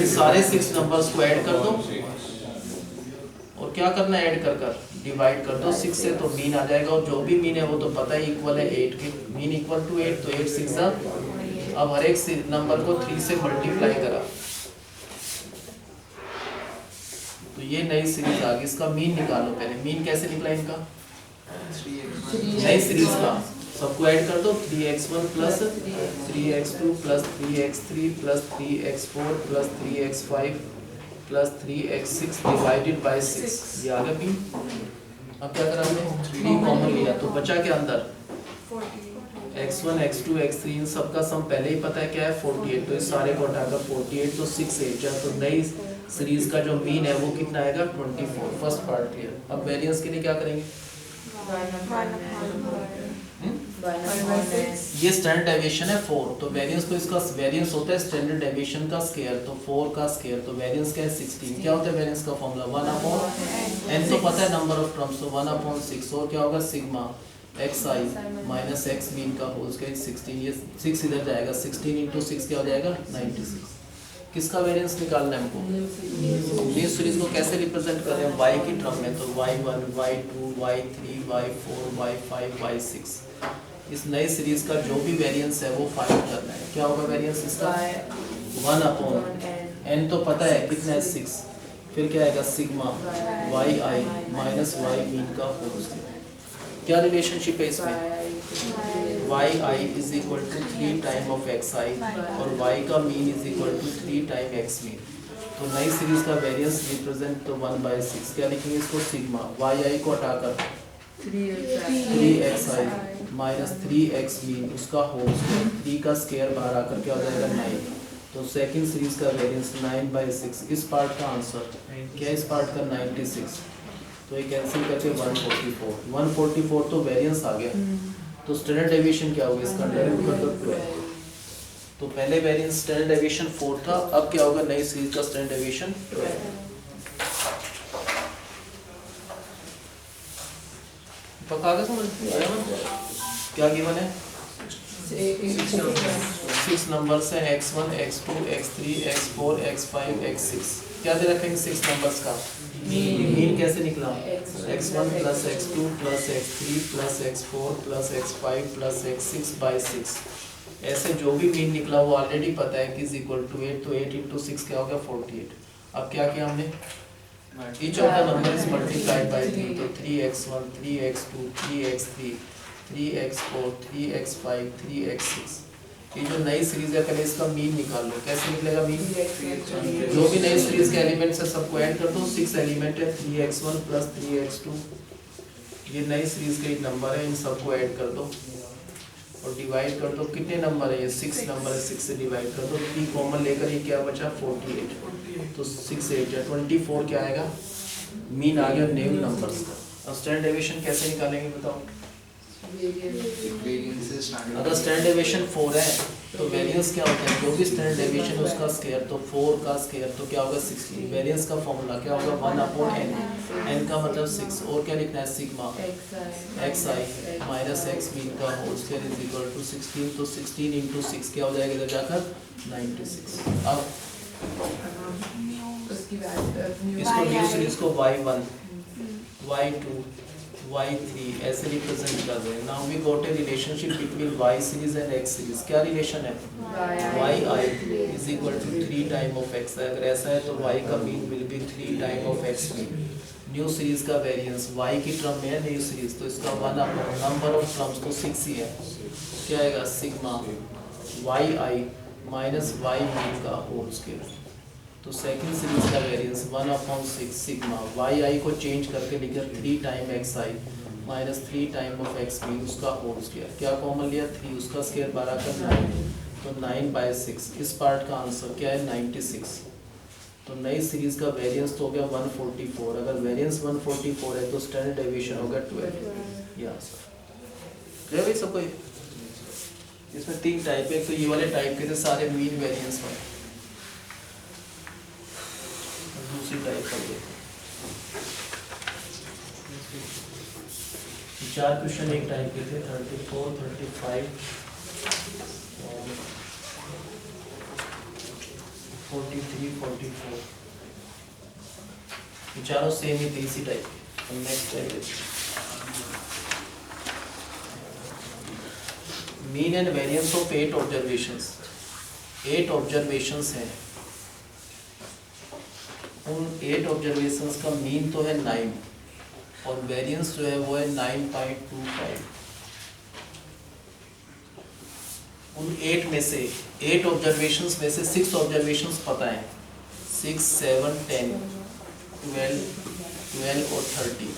सारे 6 नंबर्स को ऐड कर दो और क्या करना है, ऐड कर कर डिवाइड कर दो 6 से, तो मीन आ जाएगा। और जो भी मीन है वो तो पता ही इक्वल है 8 के, मीन इक्वल टू 8, तो 8 6 जा। अब हर एक नंबर को 3 से मल्टीप्लाई करा तो ये नई सीरीज आ गई। इसका मीन निकालो पहले। मीन कैसे निकला इनका, नई सीरीज का सबको ऐड कर दो। 3x1 plus 3x2 plus 3x3 plus 3x4 plus 3x5 plus 3x6 divided by 6, ये आ गया मीन। अब क्या करा हमने, 3 कॉमन लिया तो बचा क्या अंदर, x1 x2 x3, इन सब का सम पहले ही पता है क्या है 48, तो इस सारे को हटाकर 48 तो 6 8 जा, तो नई सीरीज का जो मीन है वो कितना आएगा 24। First part clear. अब वेरिएंस के लिए क्या करेंगे, ये स्टैंडर्ड डेविएशन है 4, तो वेरिएंस को, इसका वेरिएंस होता है स्टैंडर्ड डेविएशन का स्क्वायर, तो 4 का स्क्वायर, तो वेरिएंस क्या है 16। क्या होता है वेरिएंस का फॉर्मूला 1/n, तो पता है नंबर ऑफ टर्म्स, तो 1/6, और क्या होगा sigma xi minus x mean का होल स्क्वायर 16, ये 6 इधर जाएगा, 16 इंटू 6 क्या हो जाएगा 96। किसका वेरिएंस निकालना है हमको, ये सीरीज को कैसे रिप्रेजेंट कर रहे हैं, y की टर्म में, तो y1 y2 y3 y4 y5 y6। इस नई सीरीज का जो भी वेरिएंस है वो फाइंड करना है। क्या होगा वेरिएंस इसका 1/n, तो पता है कितना है 6, फिर क्या आएगा sigma yi minus y mean का होल स्क्वायर। क्या रिलेशनशिप है इसमें, yi is equal to 3 time of xi और y का mean is equal to 3 time x mean. तो नई सीरीज का वेरिएंस रिप्रेजेंट तो 1/6, क्या लिखेंगे इसको सिग्मा yi को हटाकर 3xi माइनस 3x मीन उसका होल स्क्वायर, 3 का स्क्वायर बाहर आकर क्या हो जाएगा 9, तो सेकंड सीरीज का वेरिएंस 9/6। इस पार्ट का आंसर क्या है, इस पार्ट का 96, तो ये कैंसिल करके 144 तो वेरिएंस आ गया। तो स्टैंडर्ड डेविएशन क्या होगा इसका, डायरेक्ट कर दो 12, तो पहले वेरिएंस स्टैंडर्ड डेविएशन 4 था, अब क्या होगा नई सीरीज का स्टैंडर्ड डेविएशन 12। पक्का आगे समझ क्या गिवन है, 6 नंबर्स है x1 x2 x3 x4 x5 x6। क्या दे रखेंगे 6 नंबर्स का मीन कैसे निकला, x1 plus x2 plus x3 plus x4 plus x5 plus x6 by 6। ऐसे जो भी मीन निकला वो ऑलरेडी पता है कि इज इक्वल टू 8, तो 8 इंटू 6 क्या हो गया 48। अब क्या किया हमने, each of the number is multiplied by 3, तो 3x1 3x2 3x3 3x4 3x5 3x6। ये जो नई सीरीज है पहले इसका मीन निकाल लो। कैसे निकलेगा मीन, जो भी नई सीरीज के एलिमेंट्स है सबको ऐड कर दो। 6 एलिमेंट है, 3x1 प्लस 3x2, ये नई सीरीज के नंबर है, इन सबको ऐड कर दो और डिवाइड कर दो। कितने नंबर है ये 6 नंबर है, 6 से डिवाइड कर दो, 3 कॉमन लेकर ये क्या बचा 48, तो 6 8 है 24 क्या आएगा, मीन आ गया नेम नंबर्स का। अब स्टैंडर्ड डेविएशन कैसे निकालेंगे बताओ, अगर स्टैंडर्ड डेविएशन 4 है तो वेरिएंस क्या होता है, जो भी स्टैंडर्ड डेविएशन उसका स्क्वायर, तो 4 का स्क्वायर तो क्या होगा 16। वेरिएंस का फॉर्मूला क्या होगा 1/n, n का मतलब 6, और क्या लिखना है sigma xi minus x mean का whole square is equal to 16, तो 16 इंटू 6 क्या हो जाएगा इधर जाकर 96। अब इसको न्यू सीरीज को y1 y2 y3 ऐसे रिप्रेजेंट कर रहे हैं। Now we got a relationship between y series and x series. क्या रिलेशन है, yi is equal to 3 time of x। अगर ऐसा है तो y का mean will be 3 time of x mean. New series का वेरिएंस y की term में है न्यू सीरीज, तो इसका 1 नंबर ऑफ टर्म्स तो 6 ही है, क्या आएगा sigma yi minus y mean का होल स्क्वायर। तो सेकंड सीरीज का वेरिएंस 1/6 सिग्मा yi को चेंज करके लिखा 3 time xi minus 3 time of x mean उसका होल स्क्वायर। क्या कॉमन लिया 3, उसका स्क्वायर 12 का 9, तो 9/6। इस पार्ट का आंसर क्या है 96। तो नई सीरीज का वेरिएंस तो हो गया 144। अगर वेरिएंस 144 है तो स्टैंडर्ड डेविएशन होगा 12। ये आंसर है भाई सबको। इसमें 3 टाइप है, तो ये वाले टाइप के थे सारे मीन वेरिएंस वाले। दूसरी टाइप कर देते 4 क्वेश्चन एक टाइप के थे, 34 35 और 43, 44 चारों सेम ही थे इसी टाइप के। Next mean and variance of 8 observations. 8 observations हैं, उन 8 ऑब्जर्वेशंस का मीन तो है 9 और वेरिएंस जो है वो है 9.25। उन 8 में से 8 ऑब्जर्वेशंस में से 6 ऑब्जर्वेशंस पता है, 6, 7, 10, 12 और 13।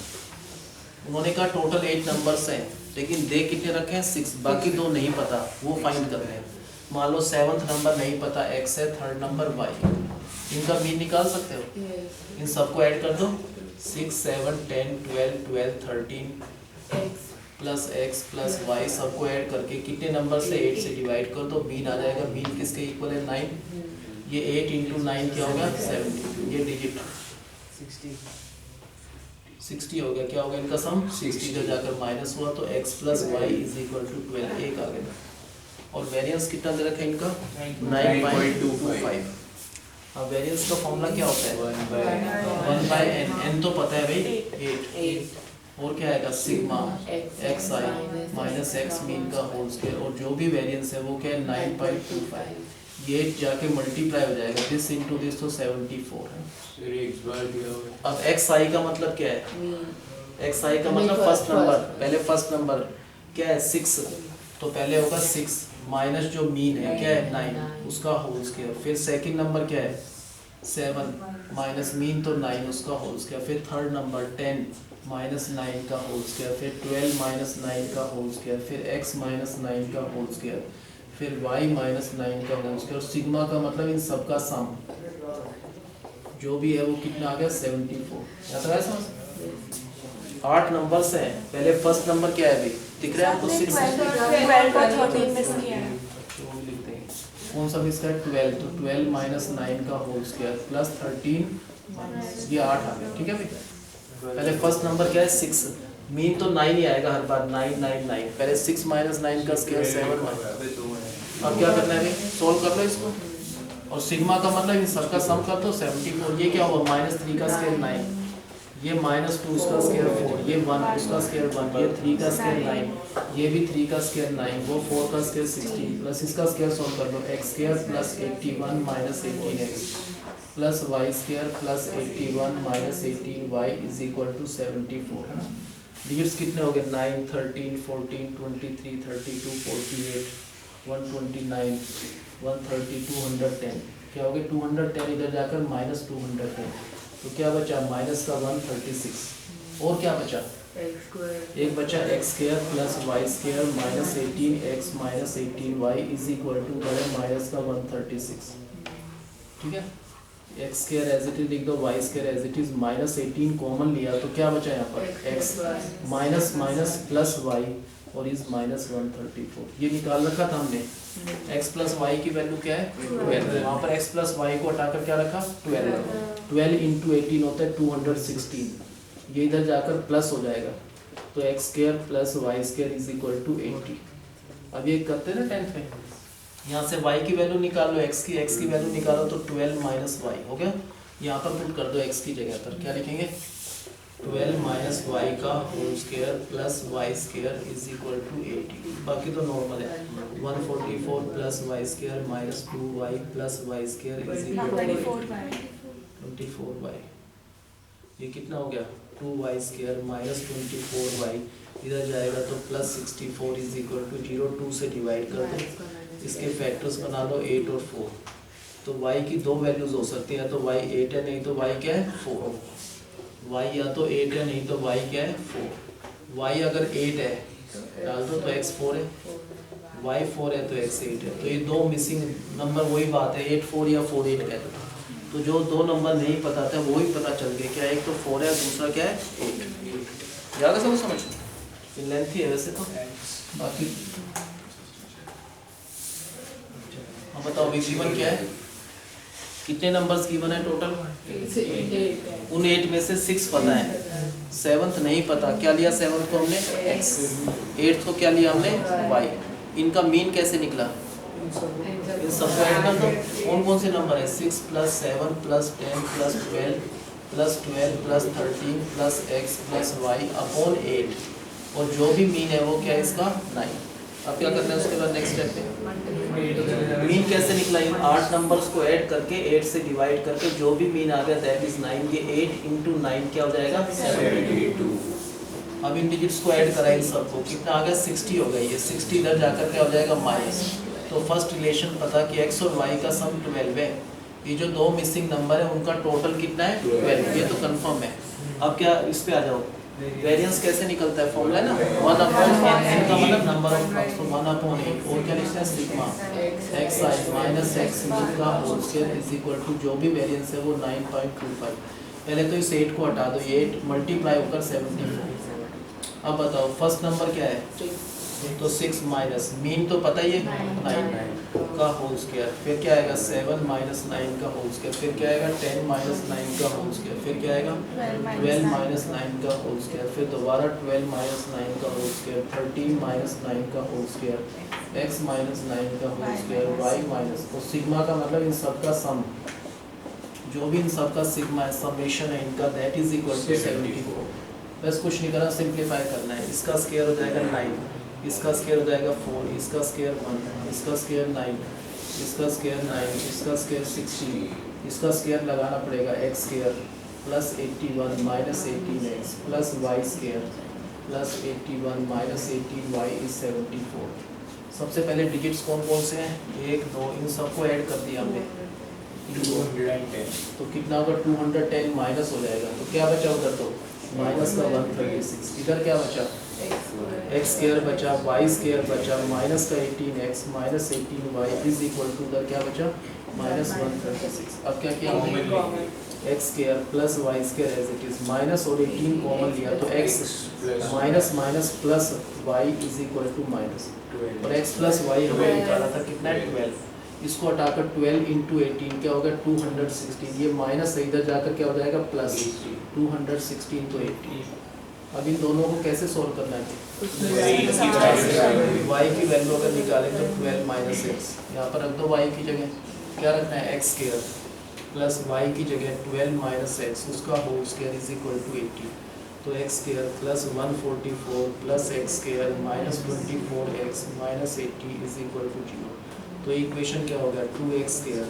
उन्होंने कहा टोटल 8 नंबर्स हैं, लेकिन दे कितने रखे हैं 6, बाकी 2 नहीं पता, वो फाइंड कर रहे हैं। मान लो 7th नंबर नहीं पता x है, 3rd नंबर y, इनका मीन निकाल सकते हो। इन सबको ऐड कर दो, 6, 7, 10, 12, 13 प्लस x प्लस y, सबको ऐड करके कितने नंबर से 8 से डिवाइड कर दो, मीन आ जाएगा। मीन किसके इक्वल है 9। ये 8 × 9 क्या होगा 70। ये डिजिट 60 हो गया। क्या हो गया इनका सम 60 जो जाकर माइनस हुआ तो x plus y is equal to 12 एक आ गया। और वेरिएंस कितना दे रखा है इनका 9.25। अब वेरिएंस का फॉर्मूला क्या होता है 1/n। n तो पता है भाई 8 और क्या आएगा सिग्मा एक्स आई माइनस एक्स मीन का होल स्क्वायर। और जो भी वेरिएंस है वो क्या है 9.25। ये जाके मल्टीप्लाई हो जाएगा दिस इनटू दिस तो 74 है। अब एक्स आई का मतलब क्या है, एक्स आई का मतलब फर्स्ट नंबर, पहले फर्स्ट नंबर क्या है 6, तो पहले होगा 6 माइनस जो मीन है क्या है 9 उसका होल स्क्वायर। फिर सेकंड नंबर क्या है 7 माइनस मीन तो 9 उसका होल स्क्वायर। फिर थर्ड नंबर 10 माइनस 9 का होल स्क्वायर। फिर 12 माइनस 9 का होल स्क्वायर। फिर x माइनस 9 का होल स्क्वायर। फिर y माइनस 9 का होल स्क्वायर। सिग्मा का मतलब इन सब का सम जो भी है वो कितना आ गया 74। याद है समझ। 8 नंबर्स हैं, पहले फर्स्ट नंबर क्या है भाई दिख रहा है आपको 6 12 का 13 मिस किया है। लिखते हैं कौन सा मिस का 12, तो 12 माइनस 9 का होल स्क्वायर प्लस 13 ये 8 आ गया। ठीक है भाई पहले फर्स्ट नंबर क्या है 6, मीन तो 9 ही आएगा हर बार 9 9 9। पहले 6 माइनस 9 का स्क्वायर 7 माइनस। अब क्या करना है भाई सोल्व कर लो इसको। और सिग्मा का मतलब इन सबका सम कर दो 74। ये क्या हुआ -3 का स्क्वायर 9, ये -2 उसका स्क्वायर 4, ये 1 उसका स्क्वायर 1, ये 3 का स्क्वायर 9, ये भी 3 का स्क्वायर 9, वो 4 का स्क्वायर 16 प्लस इसका स्क्वायर सॉल्व कर लो x square plus 81 minus 18x plus y square plus 81 minus 18y is equal to 74 है ना। डिजिट्स कितने हो गए 9, 13, 14, 23, 32, 48, 129, 130, 210। क्या हो गया 210 इधर जाकर -210 तो क्या बचा माइनस का 136। और क्या बचा एक बचा x square plus y square minus 18x minus 18y is equal to minus का 136। ठीक है x square as it is लिख दो, y square as it is minus 18 common लिया तो क्या बचा यहाँ पर x minus minus plus y और इज माइनस 134। ये निकाल रखा था हमने। x प्लस वाई की वैल्यू क्या है 12। वहाँ पर x प्लस वाई को हटाकर क्या रखा 12। 12 इंटू 18 होता है 216। ये इधर जाकर प्लस हो जाएगा तो x square plus y square is equal to 80। अब ये करते हैं ना 10th में, यहाँ से y की वैल्यू निकाल लो, x की वैल्यू निकालो तो 12 माइनस वाई हो गया। यहाँ पर पुट कर दो x की जगह पर, क्या लिखेंगे 12 माइनस वाई का whole square plus y square is equal to 80। बाकी तो नॉर्मल है 144 plus y square minus 2y plus y square is equal to 24y। ये कितना हो गया 2y स्क्वायर माइनस 24y इधर जाएगा तो प्लस 64 इज इक्वल टू 0। 2 से डिवाइड कर दो, इसके फैक्टर्स बना लो 8 और 4। तो y की दो वैल्यूज हो सकती है, तो y 8 है नहीं तो y क्या है 4। y या तो 8 है नहीं तो y क्या है 4। y अगर 8 है डाल दो तो x 4 है, y 4 है तो x 8 है। तो ये दो मिसिंग नंबर वही बात है 8 4 या 4 8 कहते हैं। तो जो दो नंबर नहीं पता था वो ही पता चल गया, क्या एक तो 4 है दूसरा क्या है 8। ज़्यादा समझ लेंथ ही है वैसे तो। बाकी अब बताओ गिवन क्या है, कितने नंबर्स गिवन है टोटल। उन 8 में से 6 पता है, 7th नहीं पता। क्या लिया 7th को हमने x, 8th को क्या लिया हमने y। इनका मीन कैसे निकला इन सबको ऐड कर दो। कौन कौन से नंबर है? 6 + 7 + 10 + 12 + 12 + 13 + x + y अपॉन 8 और जो भी मीन है वो क्या है इसका 9। अब क्या करना है उसके बाद नेक्स्ट स्टेप पे मीन कैसे निकला? इन 8 नंबर्स को ऐड करके 8 से डिवाइड करके जो भी मीन आ गया दैट इज 9। ये 8 × 9 क्या हो जाएगा? 72। अब इन डिजिट्स को ऐड करा इन सबको, कितना आ गया? 60 हो गई। ये 60 इधर जाकर क्या हो जाएगा? माइनस। तो फर्स्ट रिलेशन पता कि x और y का सम 12 है। ये जो दो मिसिंग नंबर है उनका टोटल कितना है? 12। ये तो कंफर्म है। अब क्या इस पे आ जाओ, वेरिएंस कैसे निकलता है? फॉर्मूला है ना 1/n। n का मतलब नंबर ऑफ टर्म्स, तो 1/8 और क्या लिखते हैं? सिग्मा xi - x का whole square is equal to जो भी वेरिएंस है वो 9.25। पहले तो इस 8 को हटा दो, ये 8 मल्टीप्लाई होकर 74। अब बताओ फर्स्ट नंबर क्या है? तो 6 माइनस मीन तो पता ही है 9 का होल स्क्वायर, फिर क्या आएगा? 7 - 9 का होल स्क्वायर, फिर क्या आएगा? 10 - 9 का होल स्क्वायर, फिर क्या आएगा? 12 - 9 का होल स्क्वायर, फिर दोबारा 12 - 9 का होल स्क्वायर, 13 - 9 का होल स्क्वायर, x - 9 का होल स्क्वायर, y माइनस। तो सिग्मा का मतलब इन सब का सम, जो भी इन सब का सिग्मा है, समेशन है इनका, दैट इज इक्वल टू 74। बस कुछ नहीं करना, सिंप्लीफाई करना है। इसका स्क्वायर हो जाएगा 9, इसका स्क्वायर हो जाएगा 4, इसका स्क्वायर 1, इसका स्क्वायर 9, इसका स्क्वायर 9, इसका स्क्वायर 16, इसका स्क्वायर लगाना पड़ेगा x square plus 81 minus 18x plus y square plus 81 minus 18y is 74। सबसे पहले डिजिट्स कौन कौन से हैं? 1 2, इन सबको ऐड कर दिया हमने 210। तो कितना होगा? 210 माइनस हो जाएगा, तो क्या बचा उधर? तो माइनस का 136। इधर क्या बचा? x स्क्वायर बचा, y स्क्वायर बचा, माइनस का 18x minus 18y is equal to उधर क्या बचा? माइनस 136। अब क्या किया हमने? x square plus y square as it is, minus और 18 कॉमन लिया तो x minus minus plus y is equal to minus, और x प्लस y हमें निकाला था कितना है? 12। इसको हटाकर 12 × 18 क्या होगा? 216। ये माइनस है, इधर जाकर क्या हो जाएगा? प्लस 216 तो 80। अब इन दोनों को कैसे सोल्व करना है? y की वैल्यू अगर निकालें तो 12 माइनस x, यहाँ पर रख दो y की जगह, क्या रखना है? x स्क्वायर प्लस y की जगह 12 माइनस x उसका whole square is equal to 80। तो x square plus 144 plus x square minus 24x minus 80 is equal to 0। तो इक्वेशन क्या होगा? 2x square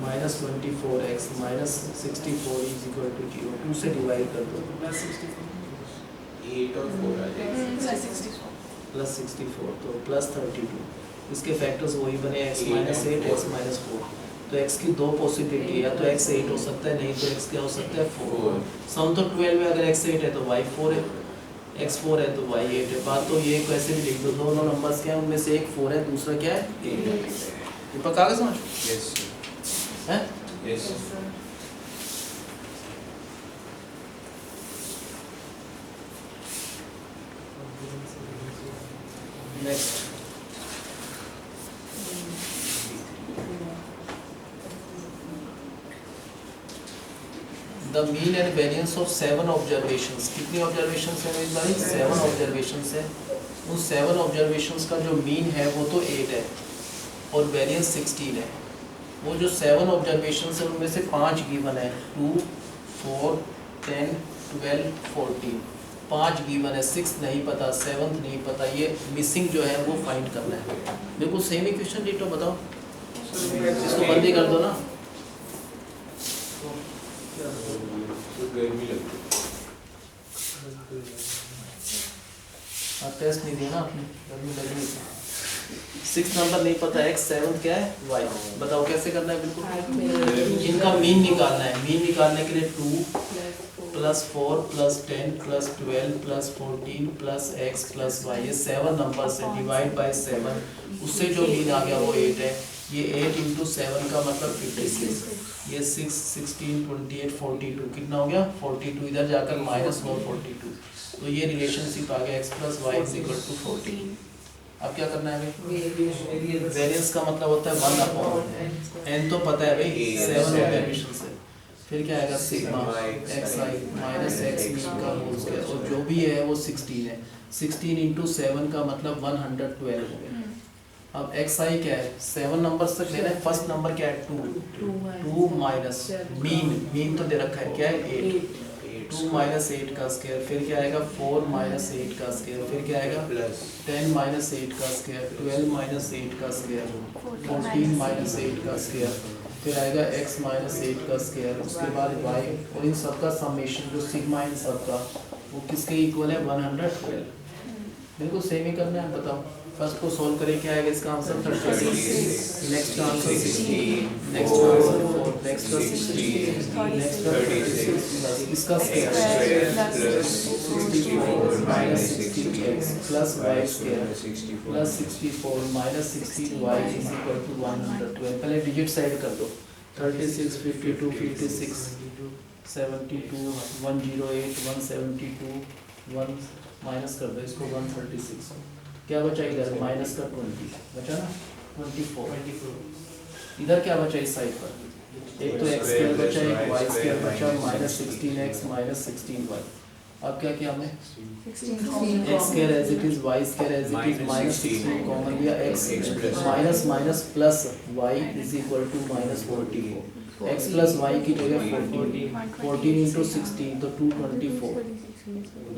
minus 24x minus 64 is equal to 0। 2 से divide कर दो, प्लस 8 और 4 आ जाएगा प्लस 64 तो प्लस 32। इसके फैक्टर्स वही बने x माइनस 8 x माइनस 4। तो x की दो पॉसिबिलिटी है, या तो x 8 हो सकता है, नहीं तो x क्या हो सकता है? 4। सम तो 12 है, अगर x 8 है तो y 4 है, x 4 है तो y 8 है। बात तो ये कैसे भी लिख दो, दोनों नंबर्स क्या है? उनमें से एक 4 है, दूसरा क्या है? 8 है। ये पक्का का समझ यस है? Yes next the mean and variance of 7 observations. कितनी ऑब्जर्वेशंस है मेरी भाई? 7 ऑब्जर्वेशंस है। उन 7 ऑब्जर्वेशंस का जो मीन है वो तो 8 है और वेरिएंस 16 है। वो जो 7 ऑब्जर्वेशंस है उनमें से 5 गिवन है, 2 4 10 12 14। 5 गिवन है, 6 नहीं पता, 7 नहीं पता। ये मिसिंग जो है वो फाइंड करना है। बिल्कुल सेम ही क्वेश्चन डिटो बताओ, इसको बंदी कर दो ना। गर्मी लगती टेस्ट नहीं दिया ना आपने, गर्मी लगी। 6 नंबर नहीं पता, x 7 क्या है? y। बताओ कैसे करना है? बिल्कुल इनका मीन निकालना है। मीन निकालने के लिए 2 plus 4 plus 10 plus 12 plus 14 plus x plus y, ये 7 नंबर से डिवाइड बाय 7, उससे जो मीन आ गया वो 8 है। ये 8 × 7 का मतलब 56। ये 6 16 28 42 कितना हो गया? 42। इधर जाकर माइनस और 42, तो ये रिलेशनशिप आ गया x plus y is equal to 14। अब क्या करना है भाई? वेरिएंस का मतलब होता है 1/n। n तो पता है भाई 7 ऑब्जर्वेशन से। फिर क्या आएगा? Sigma xi minus x mean का होल स्क्वायर, और जो भी है वो 16 है। 16 × 7 का मतलब 112 हो गया। अब एक्स आई क्या है 7 नंबर तक लेना है, फर्स्ट नंबर क्या है 2 माइनस मीन तो दे रखा है क्या है 8, 2 माइनस 8 का स्क्वायर, फिर क्या आएगा 4 माइनस 8 का स्क्वायर, फिर क्या आएगा प्लस 10 माइनस 8 का स्क्वायर, 12 माइनस 8 का स्क्वायर, 14 माइनस 8 का स्क्वायर, फिर आएगा x माइनस 8 का स्क्वायर, उसके बाद y, और इन सबका समेशन जो सिग्मा इन सबका वो किसके इक्वल है 112। बिल्कुल सेम ही करना है, बताओ फर्स्ट को सॉल्व करें क्या आएगा इसका आंसर 36, नेक्स्ट का आंसर 16, नेक्स्ट का आंसर 4, नेक्स्ट का 16, नेक्स्ट का 36 प्लस इसका square plus 64 minus 16x plus y square plus 64 minus 16y is equal to 112। पहले डिजिट साइड कर दो 36 52 56 72 108 172 1 माइनस कर दो इसको 136, क्या बचा इधर माइनस का 20 बचा ना 24, इधर क्या बचा इस साइड पर, एक तो x स्क्वायर बचा एक y स्क्वायर बचा माइनस 16x माइनस 16y। अब क्या किया हमने x square as it is y square as it is minus 16 common लिया, x minus minus plus y is equal to minus 44, x plus y की जगह 14 इंटू 16 तो 224,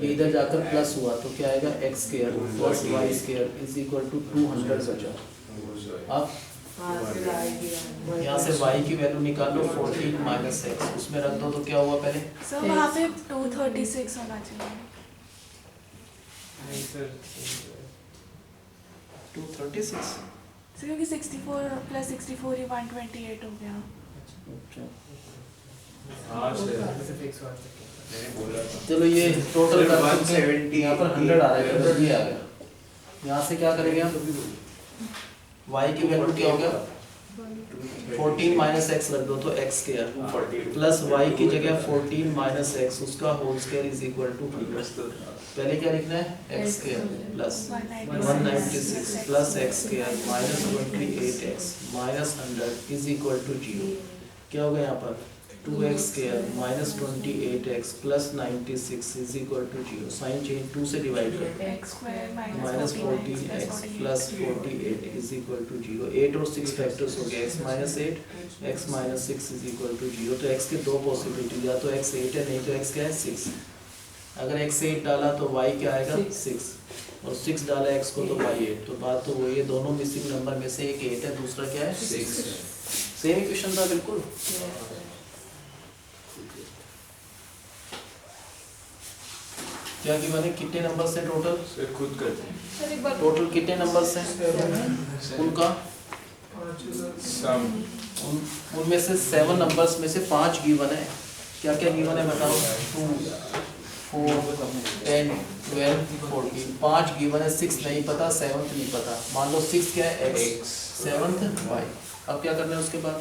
ये इधर जाकर प्लस हुआ तो क्या आएगा x square plus y square is equal to 200 बचा। अब यहाँ से y की वैल्यू निकाल लो 14 माइनस x, उसमें रख दो तो क्या हुआ पहले सर वहाँ पे 236 होना चाहिए। 236। सर क्योंकि 64 प्लस 64 ही 128 हो गया। अच्छा हाँ सर मैंने बोला था। चलो ये टोटल Sir, कर सकते हैं। 170 यहाँ पर 100 आ रहा है 100 ये आ गया, यहाँ से क्या करेंगे हम y की वैल्यू क्या हो गया 14 माइनस एक्स रख दो तो x स्क्वायर प्लस y की जगह 14 माइनस एक्स उसका whole square is equal to 100। पहले क्या लिखना है x square plus 196 plus x square minus 28x minus 100 is equal to 0। क्या होगा यहाँ पर 2x square minus 28x plus 96 is equal to 0, sign change 2 से डिवाइड कर x square minus 14x plus 48 is equal to 0, 8 और 6 factors हो गए x minus 8 x minus 6 is equal to 0। तो x के दो पॉसिबिलिटी, या तो x 8 है नहीं तो x क्या है 6। अगर x 8 डाला तो y क्या आएगा 6 और 6 डाला x को तो y 8, तो बात तो वही है, दोनों मिसिंग नंबर में से एक 8 है दूसरा क्या है 6। सेम इक्वेशन था बिल्कुल। क्या कि मैंने कितने नंबर से टोटल सर खुद करते हैं टोटल कितने नंबर से उनका सम उनमें से 7 नंबर्स में से 5 गिवन है। क्या क्या गिवन है बताओ 2 4 10 12 14 5 गिवन है, 6 नहीं पता 7th नहीं पता, मान लो 6 क्या है x 7th y। अब क्या करना है उसके बाद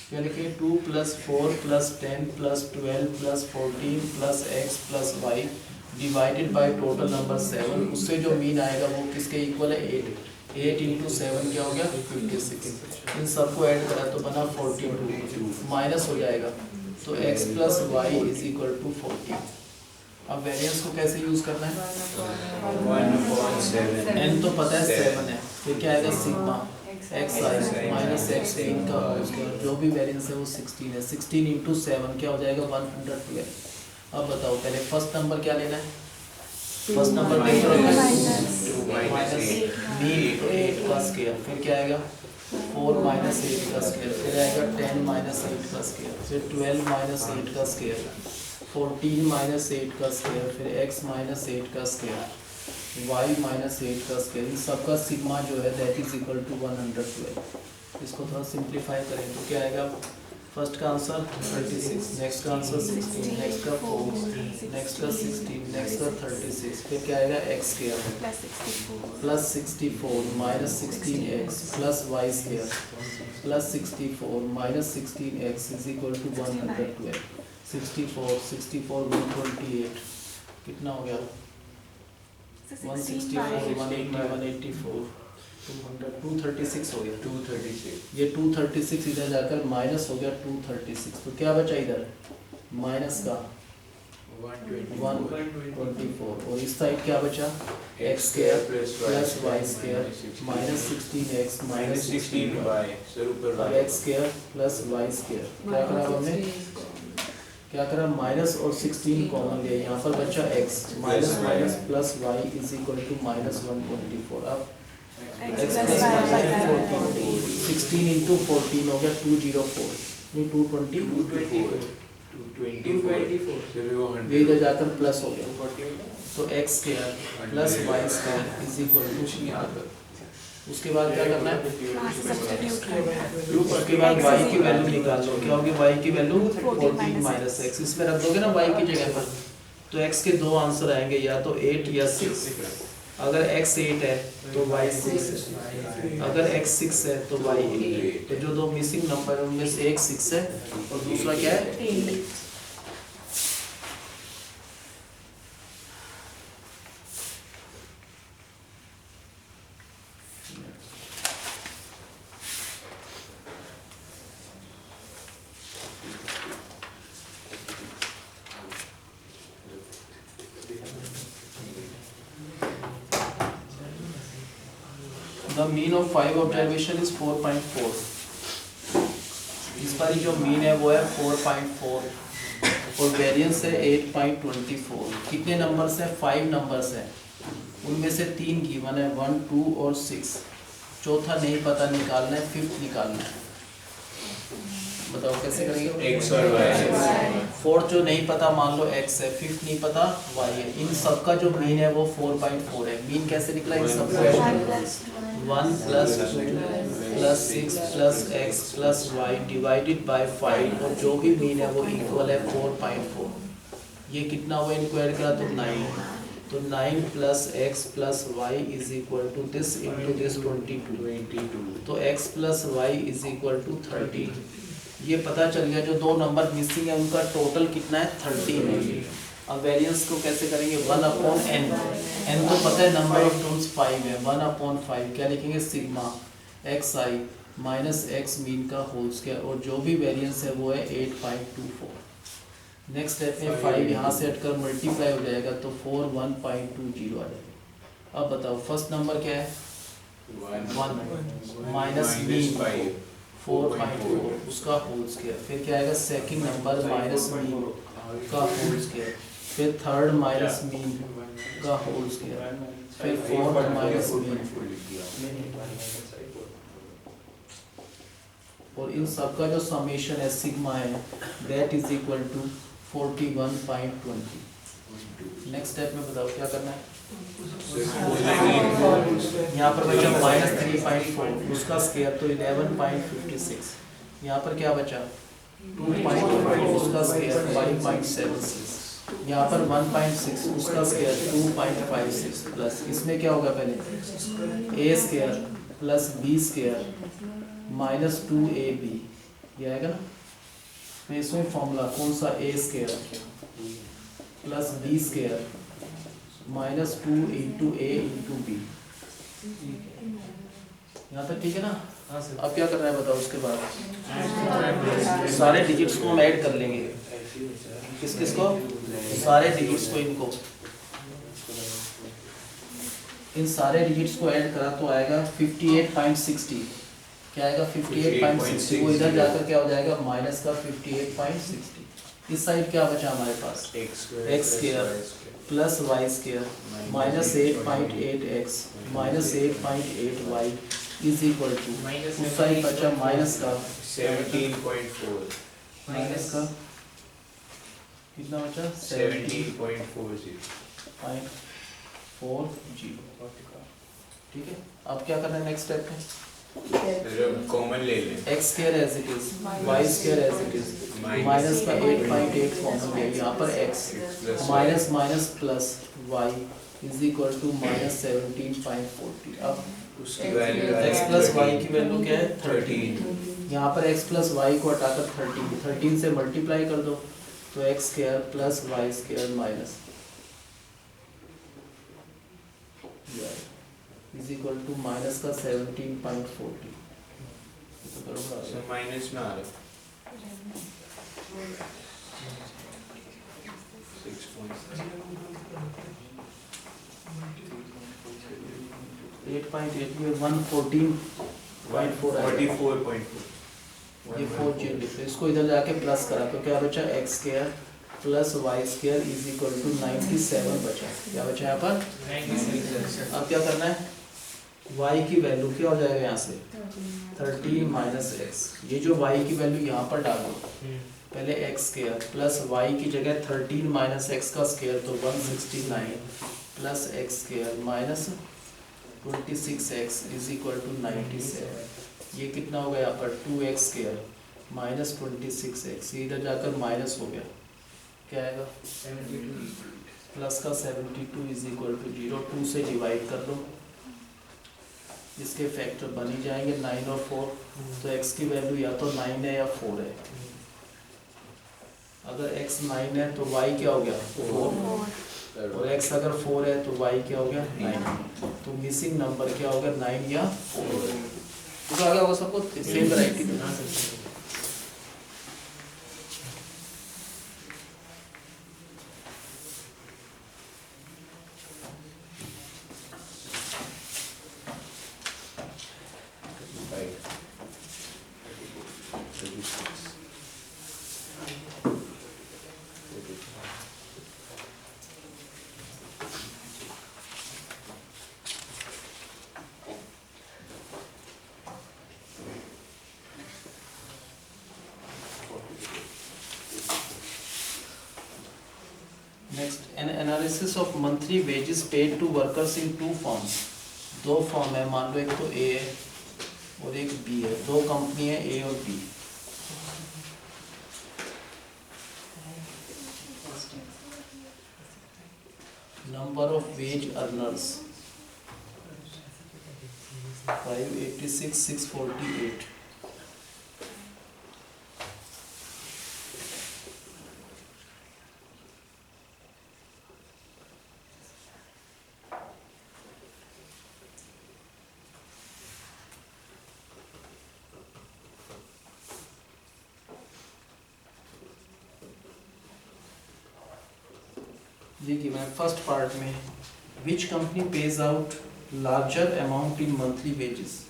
क्या लिखे 2 plus 4 plus 10 plus 12 plus 14 plus x plus y divided by total number 7, उससे जो मीन आएगा वो किसके इक्वल है 8 इंटू 7 क्या हो गया 56। इन सबको ऐड करा तो बना 42 माइनस हो जाएगा तो x plus y is equal to 40। अब वेरिएंस को कैसे यूज करना है 1/7 n तो पता है 7 है, फिर क्या आएगा सिग्मा x आई माइनस x इनका उसका जो भी वेरिएंस है वो 16 है, 16 इंटू 7 क्या हो जाएगा 112। अब बताओ पहले फर्स्ट नंबर क्या लेना है, फर्स्ट नंबर देख रहे हैं माइनस मीन तो 8 का स्क्वायर, फिर क्या आएगा 4 माइनस 8 का स्क्वायर, फिर आएगा 10 माइनस 8 का स्क्वायर, फिर 12 माइनस 8 का स्क्वायर, 14 माइनस 8 का स्क्वायर, फिर x माइनस 8 का स्क्वायर, y माइनस 8 का स्क्वायर, इन सबका सिग्मा जो है दैट इज इक्वल टू 112। इसको थोड़ा सिंप्लीफाई करें तो क्या आएगा, फर्स्ट का आंसर 36, नेक्स्ट का आंसर 16, नेक्स्ट का 4, नेक्स्ट का 16, नेक्स्ट का 36, फिर क्या आएगा x square plus 64 minus 16x plus y square plus 64 minus 16x is equal to 112। 64 64 128 कितना हो गया 164 180 184 200 236 हो गया 236 ये 236 इधर जाकर माइनस हो गया 236, तो क्या बचा इधर माइनस का 124 और इस साइड क्या बचा x square plus y square minus 16x minus 16y और x square plus y square क्या करा अब हमने क्या करा माइनस और 16 कॉमन लिया यहाँ पर बचा x minus minus plus y is equal to minus 124 अब x प्लस 16 इंटू 14 हो गया 204 ये 224 ये इधर जाकर प्लस हो गया तो x square plus y square is equal to उसके बाद क्या करना है उसके बाद y की वैल्यू निकाल लो क्या होगी y की वैल्यू 14 माइनस x इसमें रख दोगे ना y की जगह पर तो x के दो आंसर आएंगे या तो 8 या 6 अगर x 8 है तो y 6 है अगर x 6 है तो y 8 तो जो दो मिसिंग नंबर है उनमें से एक 6 है और दूसरा क्या है 8 The mean of 5 observation is 4.4. इस बारी जो मीन है वो है 4.4 और वेरिएंस है 8.24. कितने नंबर्स हैं 5 नंबर्स हैं उनमें से 3 गिवन है 1 2 और 6 चौथा नहीं पता निकालना है 5th निकालना है बताओ कैसे करेंगे x और y 4th जो नहीं पता मान लो x है 5th नहीं पता y है इन सब का जो मीन है वो 4.4 है मीन कैसे निकला इन सब का 1 plus 2 plus 6 plus x plus y divided by 5 और जो भी मीन है वो इक्वल है 4.4 ये कितना हुआ इनको ऐड करा तो 9 तो 9 plus x plus y is equal to this into this 22 तो x plus y is equal to 30 ये पता चल गया जो दो नंबर मिसिंग है उनका टोटल कितना है 13 है अब वेरिएंस को कैसे करेंगे 1 अपॉन n n तो पता है नंबर ऑफ टर्म्स 5 है 1 अपॉन 5 क्या लिखेंगे sigma xi minus x mean का होल स्क्वायर और जो भी वेरिएंस है वो है 8.24 नेक्स्ट स्टेप में 5 यहाँ से हटकर मल्टीप्लाई हो जाएगा तो 4 1.20 आ जाएगा अब बताओ फर्स्ट नंबर क्या है 1 माइनस मीन 4.4 उसका होल स्क्वायर फिर क्या आएगा सेकंड नंबर माइनस मीन का होल स्क्वायर फिर थर्ड माइनस मीन का होल स्क्वायर फिर फोर्थ माइनस मीन और इन सब का जो समेशन है सिग्मा है that is equal to 41.20 next step में बताओ क्या करना है यहाँ पर बचा माइनस 3.4 उसका स्क्वायर तो 11.56 यहाँ पर क्या बचा 2.4 उसका स्क्वायर 5.76 यहाँ पर 1.6 उसका स्क्वायर 2.56 प्लस इसमें क्या होगा पहले a square plus b square minus 2ab ये आएगा ना तो इसमें फॉर्मूला कौन सा a square plus b square minus 2 into a into b यहाँ तक ठीक है ना अब क्या करना है बताओ उसके बाद सारे डिजिट्स को हम ऐड कर लेंगे किस किस को सारे डिजिट्स को इनको इन सारे डिजिट्स को ऐड करा तो आएगा 58.60 क्या आएगा 58.60 वो इधर जाकर क्या हो जाएगा माइनस का 58.60 इस साइड क्या बचा हमारे पास x square plus y square minus 8.8x minus 8.8y is equal to उस साइड बचा माइनस का 17.4 माइनस का कितना बचा 17.40 ठीक है अब क्या करना है नेक्स्ट स्टेप में कॉमन ले लें x square as it is y square as it is minus का 8.8 कॉमन है यहाँ पर x minus minus plus y is equal to minus 17.40 अब उसकी वैल्यू x प्लस y की वैल्यू क्या है 13 यहाँ पर x प्लस y को हटाकर 13 से मल्टीप्लाई कर दो तो x square plus y square minus is equal to minus का 17.40 माइनस में आ रहा है 6 8.8 में 114.4 आएगा। 44.4 ये 4 चेंज लिख लो, इसको इधर जाके प्लस करा तो क्या बचा x square plus y square is equal to 97 बचा। क्या बचा यहाँ पर? अब क्या करना है, y की वैल्यू क्या हो जाएगा यहाँ से 13 माइनस एक्स। ये जो y की वैल्यू यहाँ पर डालो, पहले एक्स स्क्वायर प्लस y की जगह 13 माइनस एक्स का स्क्वायर तो 169 plus x square minus 26x is equal to 97। ये कितना हो गया यहाँ पर 2x स्क्वायर माइनस 26x, ये इधर जाकर माइनस हो गया, क्या आएगा 72 प्लस का 72 इज इक्वल टू 0। 2 से डिवाइड कर दो, इसके फैक्टर बन ही जाएंगे 9 और 4, तो x की वैल्यू या तो 9 है या 4 है। अगर x 9 है तो y क्या हो गया 4, और x अगर 4 है तो y क्या हो गया 9। तो मिसिंग नंबर क्या हो गया 9 या 4। तो अगर वो सबको सेम वैरायटी बना सकते हैं। Next, an analysis of monthly wages paid to workers in 2 forms. 2 form है, मान लो एक तो ए है और एक बी है, 2 कंपनी है ए और B. Number of wage earners 586 648। देखिए मैं फर्स्ट पार्ट में which company pays out larger amount in monthly wages,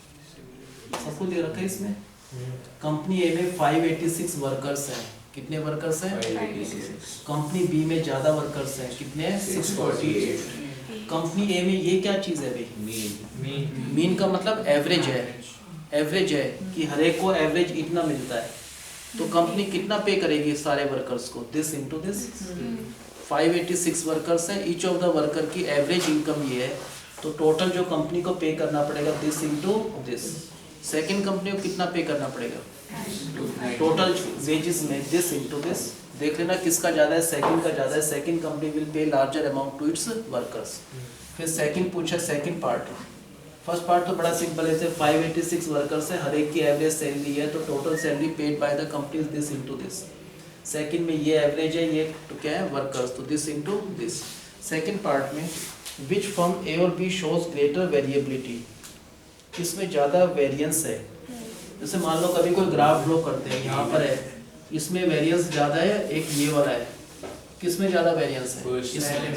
सबको दे रखा है इसमें। कंपनी ए में 586 वर्कर्स हैं, कितने वर्कर्स हैं 586। कंपनी बी में ज्यादा वर्कर्स हैं, कितने हैं 648। कंपनी ए में ये क्या चीज है भाई, मीन का मतलब एवरेज है, एवरेज है कि हर एक को एवरेज इतना मिलता है। तो कंपनी कितना पे करेगी सारे वर्कर्स को, दिस इनटू दिस। 586 वर्कर्स हैं, ईच ऑफ द वर्कर की एवरेज इनकम ये है, तो टोटल जो कंपनी को पे करना पड़ेगा this into this. Second company को कितना पे करना पड़ेगा टोटल वेजेस में, दिस इनटू दिस। देख लेना किसका ज्यादा है, सेकंड का ज्यादा है, second company will pay larger amount to its workers. फिर सेकंड पूछा सेकंड पार्ट, फर्स्ट पार्ट तो बड़ा सिंपल है, 586 वर्कर्स है, हर एक की एवरेज सैलरी है, तो total salary paid by the company is this into this. Second में ये एवरेज है, ये तो क्या है वर्कर्स, तो this into this. Second part में विच फर्म ए और बी शोज ग्रेटर वेरिएबिलिटी, किसमें ज़्यादा वेरिएंस है। जैसे मान लो कभी कोई ग्राफ ड्रॉ करते हैं, यहाँ पर है, इसमें वेरिएंस ज़्यादा है, एक ये वाला है, किसमें ज़्यादा वेरिएंस है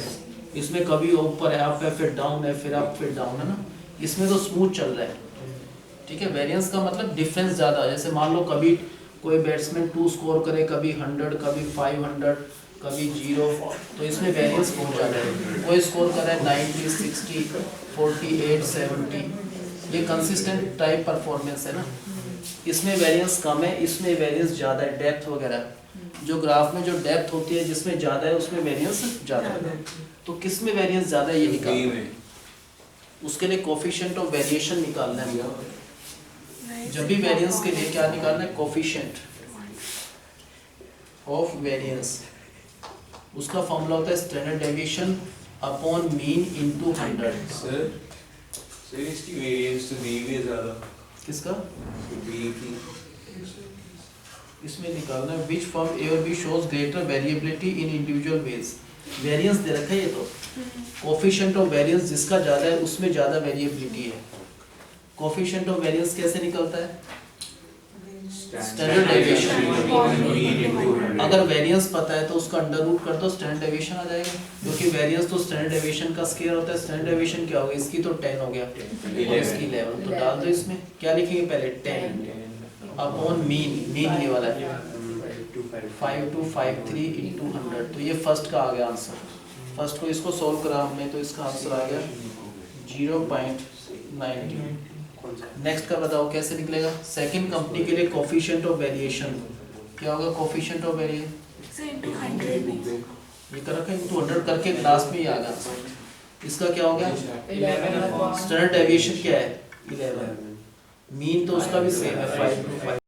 इसमें कभी ऊपर है, अप है, फिर डाउन है, फिर अप, फिर डाउन है ना। इसमें तो स्मूथ चल रहा है, ठीक है। वेरिएंस का मतलब डिफरेंस ज़्यादा है। जैसे मान लो कभी कोई बैट्समैन 2 स्कोर करे, कभी 100, कभी 500, कभी 0, तो इसमें वेरिएंस बहुत ज़्यादा है। कोई स्कोर करे 90, 60, 48, 70, ये कंसिस्टेंट टाइप परफॉर्मेंस है ना। इसमें वेरिएंस कम है, इसमें वेरिएंस ज़्यादा है, डेप्थ वगैरह। जो ग्राफ में जो डेप्थ होती है जिसमें ज़्यादा है उसमें वेरिएंस ज़्यादा है। तो किस में वेरिएंस ज़्यादा है ये निकालना है, उसके लिए कोफिशिएंट ऑफ वेरिएशन निकालना है। जब भी वेरिएंस के लिए क्या निकालना है, कोफिशिएंट ऑफ वेरिएंस, उसका फॉर्मूला होता है standard deviation upon mean into 100। Sir इसकी वेरिएंस तो दी हुई है ज़्यादा, किसका बी की। इसमें निकालना है विच फर्म ए और बी शोज ग्रेटर वेरिएबिलिटी इन इंडिविजुअल वेज। वेरिएंस दे रखा है ये, तो कोफिशिएंट ऑफ वेरिएंस जिसका ज़्यादा है उसमें ज़्यादा वेरिएबिलिटी है। कोफिशिएंट ऑफ वेरिएंस कैसे निकलता है, स्टैंडर्ड डेविएशन। अगर हाँ। वेरिएंस पता है तो उसका अंडर रूट कर दो, स्टैंडर्ड डेविएशन आ जाएगा, क्योंकि वेरिएंस तो स्टैंडर्ड डेविएशन का स्क्वायर होता है। स्टैंडर्ड डेविएशन क्या होगा, इसकी तो 10 हो गया और इसकी 11, तो डाल दो इसमें। क्या लिखेंगे पहले 10 अपॉन मीन, मीन ये वाला है 5253 इंटू 100, तो ये फर्स्ट का आ गया आंसर। फर्स्ट को इसको सॉल्व करा हमने तो इसका आंसर आ गया 0.90। नेक्स्ट का बताओ कैसे निकलेगा। सेकंड कंपनी के लिए कोफिशिएंट ऑफ वेरिएशन क्या होगा, कोफिशिएंट ऑफ वेरिएशन से into 100 नहीं। ये कर रखा है इंटू 100 करके क्लास में ही आ गया। इसका क्या हो गया, स्टैंडर्ड डेविएशन क्या है 11, मीन तो उसका भी सेम है 5 to 5।